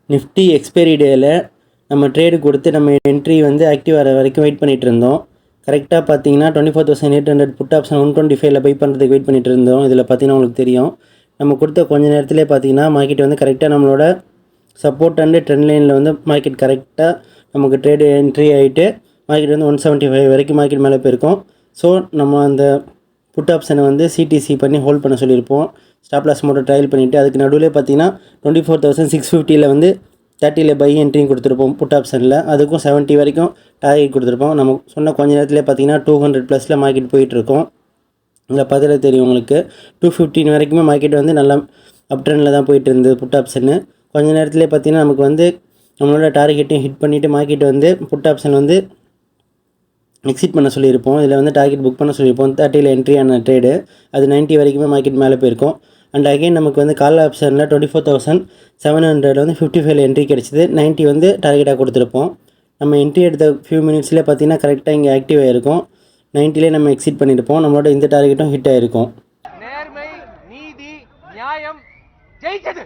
Nifty expiry டேயில் நம்ம trade கொடுத்து நம்ம என்ட்ரி வந்து ஆக்டிவ் ஆகிற வரைக்கும் வெயிட் பண்ணிகிட்டு இருந்தோம். கரெக்டாக பார்த்தீங்கன்னா 24,800 புட் ஆப்ஷன் 125ல் பை பண்ணுறதுக்கு வெயிட் பண்ணிகிட்டு இருந்தோம். இதில் பார்த்தீங்கன்னா உங்களுக்கு தெரியும், நம்ம கொடுத்த கொஞ்ச நேரத்துலேயே பார்த்தீங்கன்னா மார்க்கெட் வந்து கரெக்டாக நம்மளோட சப்போர்ட் அண்டு ட்ரெண்ட் லைனில் வந்து மார்க்கெட் கரெக்டாக நமக்கு ட்ரேடு என்ட்ரி ஆகிட்டு மார்க்கெட் வந்து 175 வரைக்கும் மார்க்கெட் மேலே போயிருக்கோம். ஸோ நம்ம அந்த புட் ஆப்ஷனை வந்து சிடிசி பண்ணி ஹோல்ட் பண்ண சொல்லியிருப்போம். ஸ்டாப் லாஸ் மட்டும் ட்ரையல் பண்ணிவிட்டு அதுக்கு நடுவில் பார்த்தீங்கன்னா 24,650ல் வந்து 30ல் பை என்ட்ரியும் கொடுத்துருப்போம் புட் ஆப்ஷனில். அதுக்கும் 70 வரைக்கும் டார்கெட் கொடுத்துருப்போம். நம்ம சொன்ன கொஞ்ச நேரத்தில் பார்த்தீங்கன்னா 200+ மார்க்கெட் போயிட்டுருக்கோம். இங்கே பதில் தெரியும் உங்களுக்கு. 215 வரைக்குமே மார்க்கெட் வந்து நல்லா அப் ட்ரெண்டில் தான் போயிட்டு இருந்தது புட் ஆப்ஷனு. கொஞ்ச நேரத்துலேயே பார்த்தீங்கன்னா நமக்கு வந்து நம்மளோட டார்கெட்டையும் ஹிட் பண்ணிவிட்டு மார்க்கெட் வந்து புட் ஆப்ஷன் வந்து எக்ஸிட் பண்ண சொல்லியிருப்போம். இதில் வந்து டார்கெட் புக் பண்ண சொல்லியிருப்போம். 30ல் என்ட்ரி ஆன ட்ரேடு அது 90 வரைக்குமே மார்க்கெட் மேலே போயிருக்கும். அண்ட் அகைன் நமக்கு வந்து கால் ஆப்ஷனில் 24,700 வந்து 55ல் என்ட்ரி கிடச்சிது. 90 வந்து டார்கெட்டாக கொடுத்துருப்போம். நம்ம என்ட்ரி எடுத்த ஃபியூ மினிட்ஸ்லேயே பார்த்தீங்கன்னா கரெக்டாக இங்கே ஆக்டிவ் ஆகிருக்கும். 90லே நம்ம எக்ஸிட் பண்ணியிருப்போம். நம்மளோட இந்த டார்கெட்டும் ஹிட் ஆகிருக்கும். நேர்மை, நீதி, நியாயம் ஜெயிச்சது.